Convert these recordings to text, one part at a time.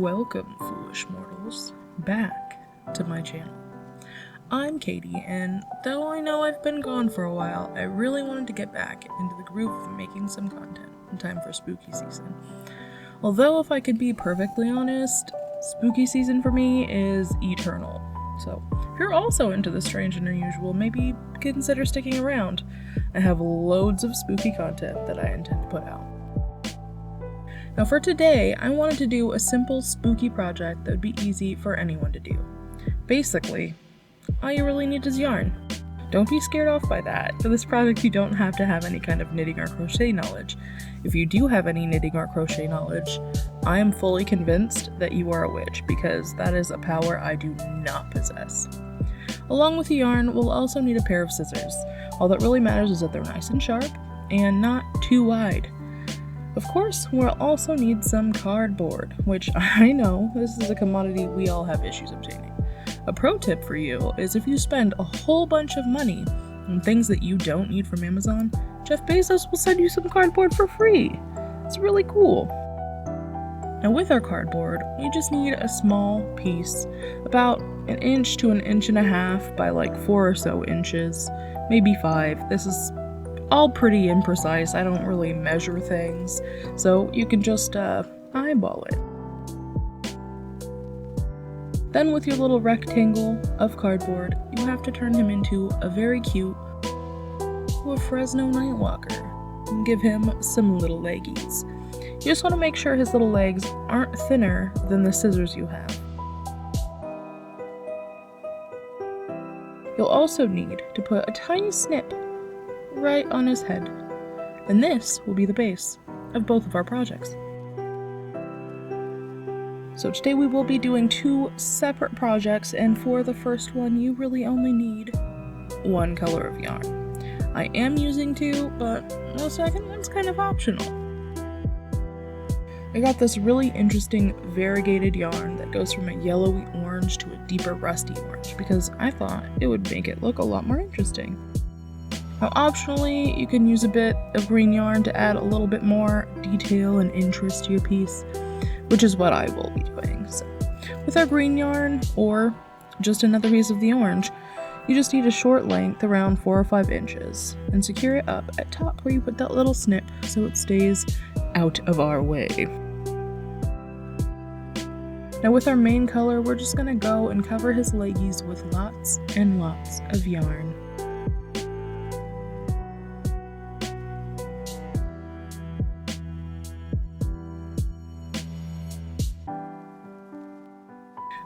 Welcome, foolish mortals, back to my channel. I'm Katie, and though I know I've been gone for a while, I really wanted to get back into the groove of making some content in time for spooky season. Although, if I could be perfectly honest, spooky season for me is eternal. So, if you're also into the strange and unusual, maybe consider sticking around. I have loads of spooky content that I intend to put out. Now for today, I wanted to do a simple spooky project that would be easy for anyone to do. Basically, all you really need is yarn. Don't be scared off by that. For this project, you don't have to have any kind of knitting or crochet knowledge. If you do have any knitting or crochet knowledge, I am fully convinced that you are a witch, because that is a power I do not possess. Along with the yarn, we'll also need a pair of scissors. All that really matters is that they're nice and sharp and not too wide. Of course, we'll also need some cardboard, which I know this is a commodity we all have issues obtaining. A pro tip for you is if you spend a whole bunch of money on things that you don't need from Amazon, Jeff Bezos will send you some cardboard for free. It's really cool. Now with our cardboard, we just need a small piece, about 1 inch to 1.5 inches by like 4 or so inches, maybe 5. This is all pretty imprecise. I don't really measure things, so you can just eyeball it. Then with your little rectangle of cardboard, you have to turn him into a very cute Fresno Nightwalker and give him some little leggies. You just want to make sure his little legs aren't thinner than the scissors you have. You'll also need to put a tiny snip right on his head, and this will be the base of both of our projects. So today we will be doing 2 separate projects, and for the first one you really only need 1 color of yarn. I am using 2, but the second one's kind of optional. I got this really interesting variegated yarn that goes from a yellowy orange to a deeper rusty orange because I thought it would make it look a lot more interesting. Now optionally, you can use a bit of green yarn to add a little bit more detail and interest to your piece, which is what I will be doing. So, with our green yarn, or just another piece of the orange, you just need a short length around 4 or 5 inches, and secure it up at top where you put that little snip so it stays out of our way. Now with our main color, we're just going to go and cover his leggies with lots and lots of yarn.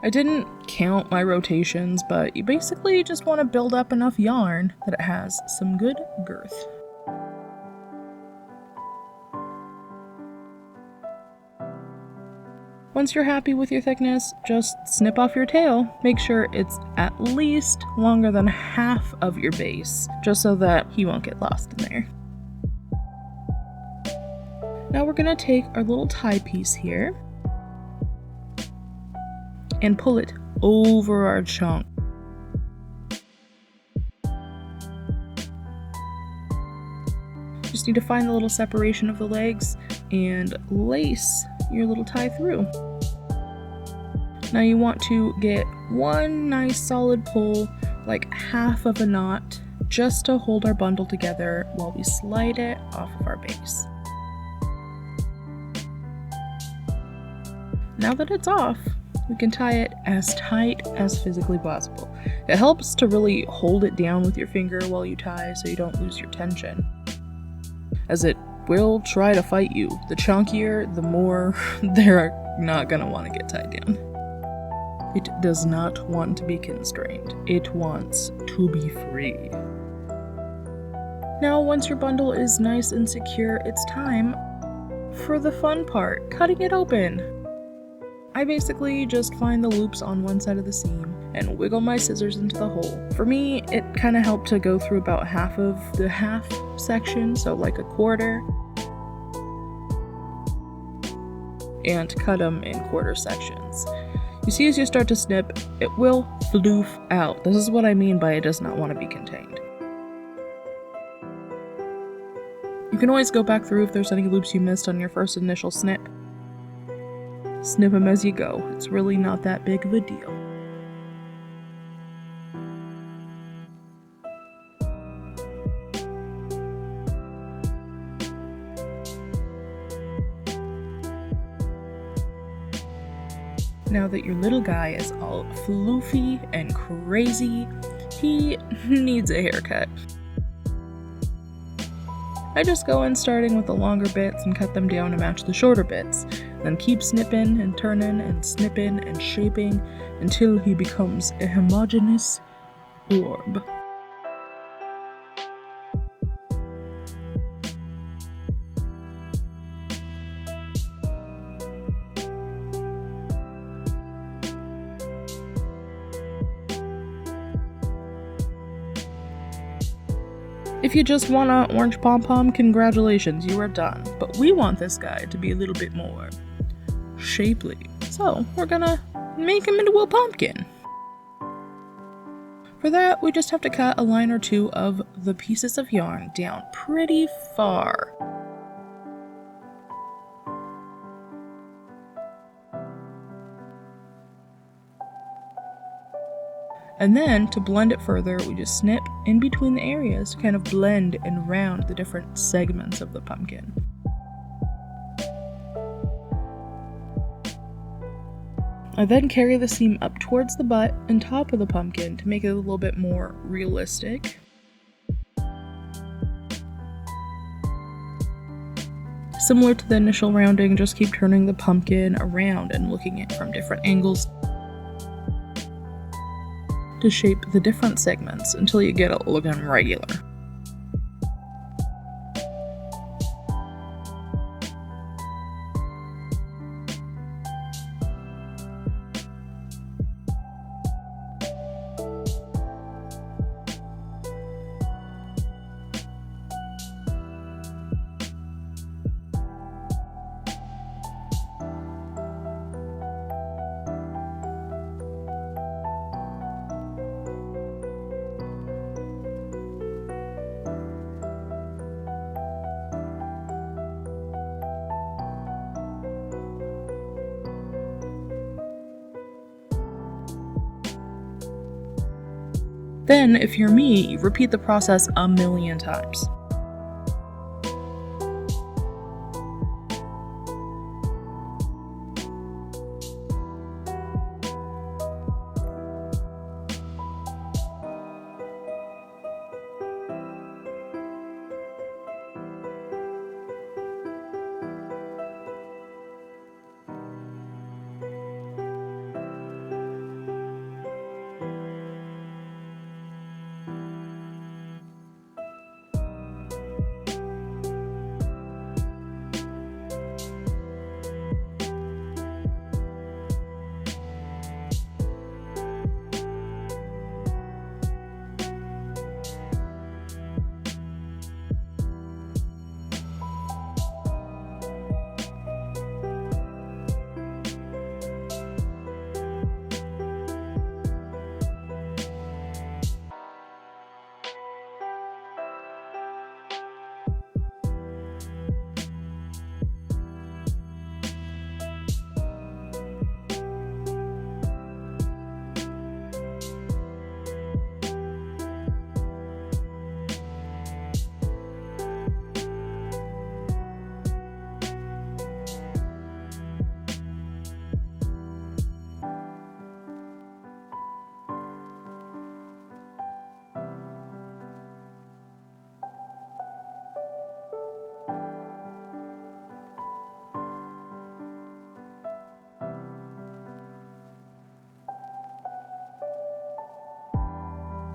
I didn't count my rotations, but you basically just want to build up enough yarn that it has some good girth. Once you're happy with your thickness, just snip off your tail. Make sure it's at least longer than half of your base, just so that he won't get lost in there. Now we're going to take our little tie piece here and pull it over our chunk. Just need to find the little separation of the legs and lace your little tie through. Now you want to get one nice solid pull, like half of a knot, just to hold our bundle together while we slide it off of our base. Now that it's off, we can tie it as tight as physically possible. It helps to really hold it down with your finger while you tie so you don't lose your tension, as it will try to fight you. The chunkier, the more they're not gonna want to get tied down. It does not want to be constrained. It wants to be free. Now once your bundle is nice and secure, it's time for the fun part, cutting it open. I basically just find the loops on one side of the seam and wiggle my scissors into the hole. For me, it kind of helped to go through about half of the half section, so like a quarter, and cut them in quarter sections. You see, as you start to snip, it will floof out. This is what I mean by it does not want to be contained. You can always go back through if there's any loops you missed on your first initial snip. snip them as you go. It's really not that big of a deal. Now that your little guy is all floofy and crazy, he needs a haircut. I just go in starting with the longer bits and cut them down to match the shorter bits, then keep snipping and turning and snipping and shaping until he becomes a homogeneous orb. If you just want an orange pom-pom, congratulations, you are done. But we want this guy to be a little bit more shapely. So we're gonna make him into a pumpkin. For that, we just have to cut a line or two of the pieces of yarn down pretty far. And then, to blend it further, we just snip in between the areas to kind of blend and round the different segments of the pumpkin. I then carry the seam up towards the butt and top of the pumpkin to make it a little bit more realistic. Similar to the initial rounding, just keep turning the pumpkin around and looking at it from different angles to shape the different segments until you get it looking regular. Then, if you're me, you repeat the process a million times.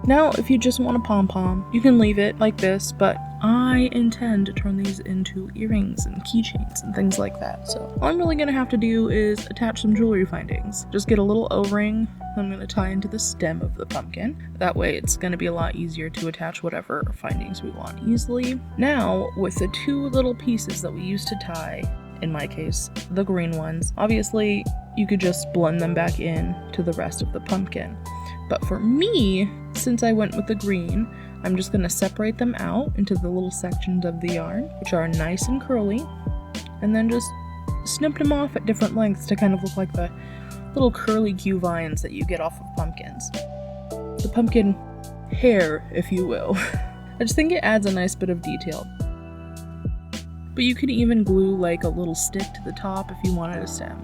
Now, if you just want a pom-pom, you can leave it like this, but I intend to turn these into earrings and keychains and things like that. So all I'm really gonna have to do is attach some jewelry findings. Just get a little O-ring I'm gonna tie into the stem of the pumpkin. That way it's gonna be a lot easier to attach whatever findings we want easily. Now, with the two little pieces that we used to tie, in my case, the green ones, obviously you could just blend them back in to the rest of the pumpkin. But for me, since I went with the green, I'm just gonna separate them out into the little sections of the yarn, which are nice and curly, and then just snipped them off at different lengths to kind of look like the little curly Q vines that you get off of pumpkins. The pumpkin hair, if you will. I just think it adds a nice bit of detail. But you could even glue like a little stick to the top if you wanted a stem.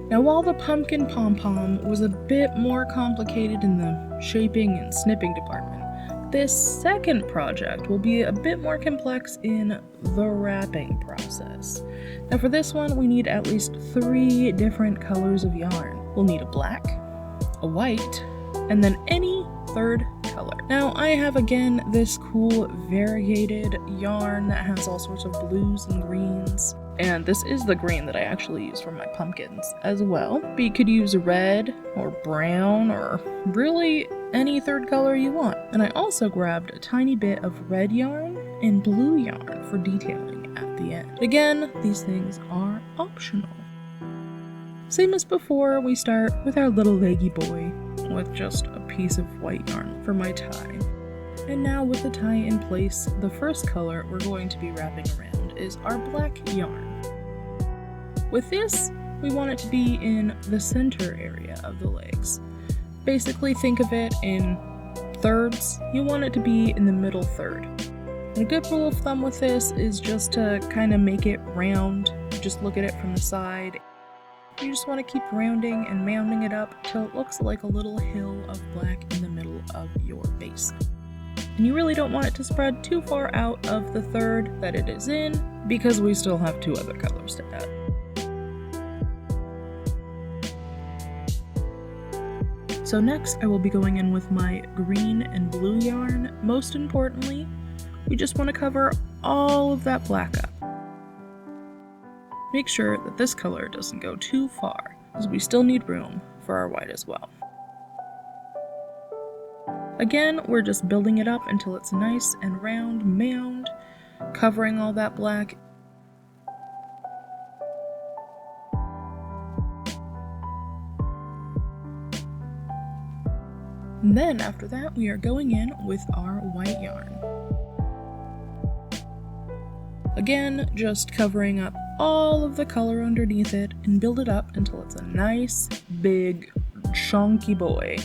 Now while the pumpkin pom-pom was a bit more complicated in the shaping and snipping department, this second project will be a bit more complex in the wrapping process. Now for this one, we need at least 3 different colors of yarn. We'll need a black, a white, and then any third color. Now I have again this cool variegated yarn that has all sorts of blues and greens. And this is the green that I actually use for my pumpkins as well. But you could use red or brown or really any third color you want. And I also grabbed a tiny bit of red yarn and blue yarn for detailing at the end. Again, these things are optional. Same as before, we start with our little leggy boy with just a piece of white yarn for my tie. And now with the tie in place, the first color we're going to be wrapping around is our black yarn. With this, we want it to be in the center area of the legs. Basically think of it in thirds. You want it to be in the middle third. And a good rule of thumb with this is just to kind of make it round. Just look at it from the side. You just want to keep rounding and mounding it up till it looks like a little hill of black in the middle of your base. And you really don't want it to spread too far out of the third that it is in, because we still have 2 other colors to add. So next I will be going in with my green and blue yarn. Most importantly, we just want to cover all of that black up. Make sure that this color doesn't go too far, as we still need room for our white as well. Again, we're just building it up until it's nice and round mound, covering all that black. And then after that, we are going in with our white yarn. Again, just covering up all of the color underneath it and build it up until it's a nice, big, chunky boy.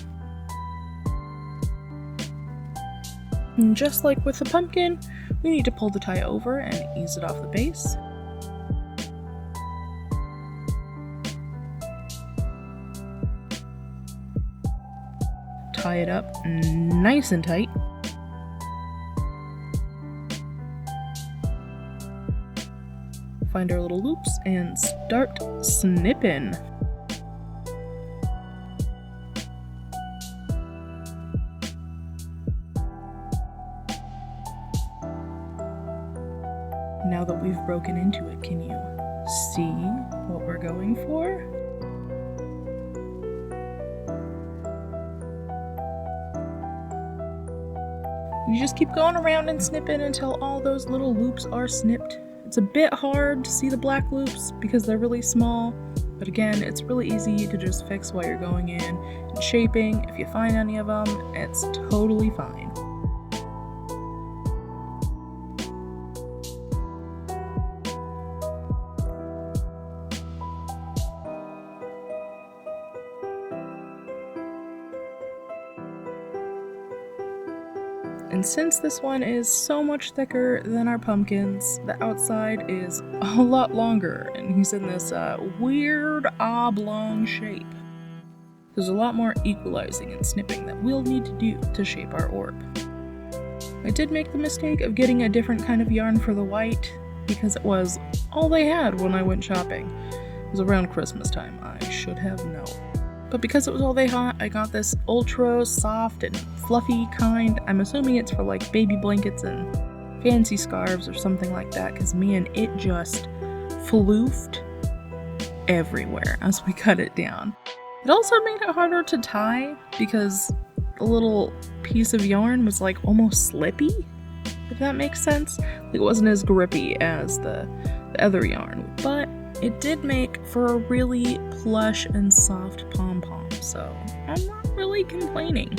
And just like with the pumpkin, we need to pull the tie over and ease it off the base. Tie it up nice and tight. Find our little loops and start snipping. Now that we've broken into it, can you see what we're going for? You just keep going around and snipping until all those little loops are snipped. It's a bit hard to see the black loops because they're really small, but again, it's really easy to just fix while you're going in and shaping. If you find any of them, it's totally fine. And since this one is so much thicker than our pumpkins, the outside is a lot longer, and he's in this weird oblong shape. There's a lot more equalizing and snipping that we'll need to do to shape our orb. I did make the mistake of getting a different kind of yarn for the white, because it was all they had when I went shopping. It was around Christmas time. I should have known. But because it was all they had, I got this ultra soft and fluffy kind. I'm assuming it's for like baby blankets and fancy scarves or something like that, because man, it just floofed everywhere as we cut it down. It also made it harder to tie because the little piece of yarn was like almost slippy, if that makes sense. It wasn't as grippy as the other yarn, but it did make for a really plush and soft pom-pom, so I'm not really complaining.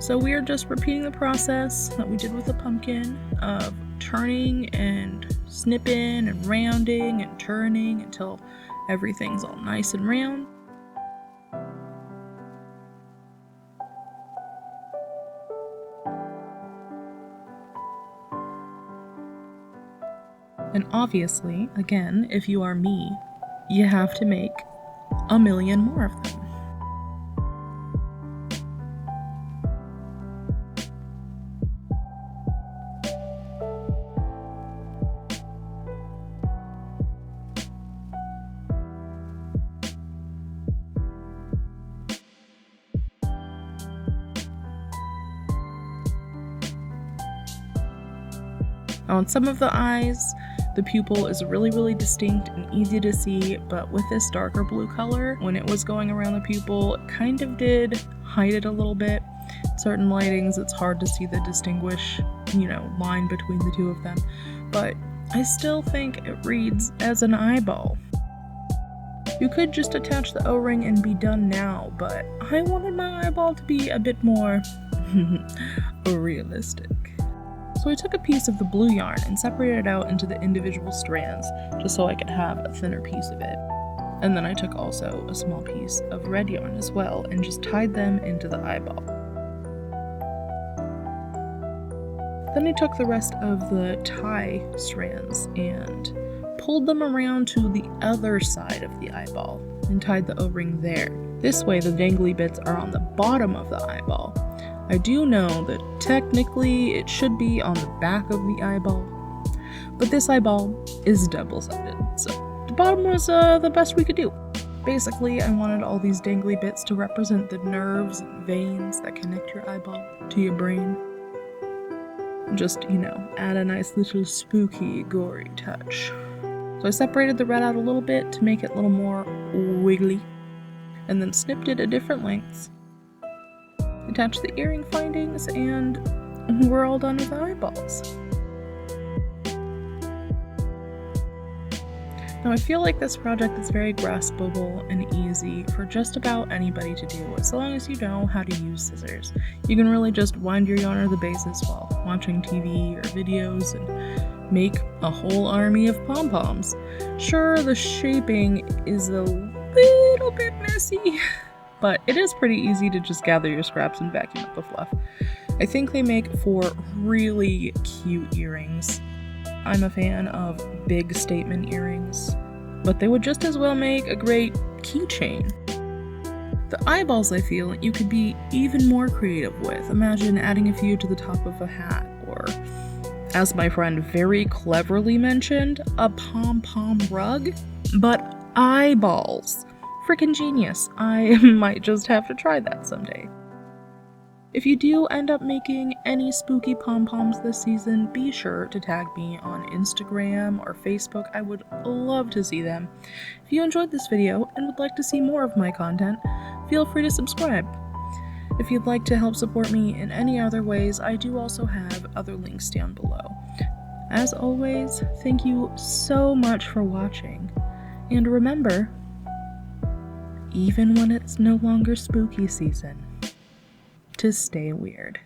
So we are just repeating the process that we did with the pumpkin of turning and snipping and rounding and turning until everything's all nice and round. And obviously, again, if you are me, you have to make a million more of them. On some of the eyes, the pupil is really distinct and easy to see, but with this darker blue color, when it was going around the pupil, it kind of did hide it a little bit. Certain lightings, it's hard to see the line between the two of them, but I still think it reads as an eyeball. You could just attach the O-ring and be done now, but I wanted my eyeball to be a bit more realistic. So I took a piece of the blue yarn and separated it out into the individual strands, just so I could have a thinner piece of it. And then I took also a small piece of red yarn as well and just tied them into the eyeball. Then I took the rest of the tie strands and pulled them around to the other side of the eyeball and tied the O-ring there. This way the dangly bits are on the bottom of the eyeball. I do know that technically it should be on the back of the eyeball, but this eyeball is double-sided, so the bottom was the best we could do. Basically, I wanted all these dangly bits to represent the nerves and veins that connect your eyeball to your brain. Just, add a nice little spooky, gory touch. So I separated the red out a little bit to make it a little more wiggly, and then snipped it at different lengths. Attach the earring findings, and we're all done with the eyeballs. Now I feel like this project is very graspable and easy for just about anybody to do, as long as you know how to use scissors. You can really just wind your yarn or the bases while watching TV or videos and make a whole army of pom-poms. Sure, the shaping is a little bit messy, but it is pretty easy to just gather your scraps and vacuum up the fluff. I think they make for really cute earrings. I'm a fan of big statement earrings, but they would just as well make a great keychain. The eyeballs, I feel, you could be even more creative with. Imagine adding a few to the top of a hat, or, as my friend very cleverly mentioned, a pom-pom rug, but eyeballs. Freaking genius. I might just have to try that someday. If you do end up making any spooky pom-poms this season, be sure to tag me on Instagram or Facebook. I would love to see them. If you enjoyed this video and would like to see more of my content, feel free to subscribe. If you'd like to help support me in any other ways, I do also have other links down below. As always, thank you so much for watching, and remember, even when it's no longer spooky season, to stay weird.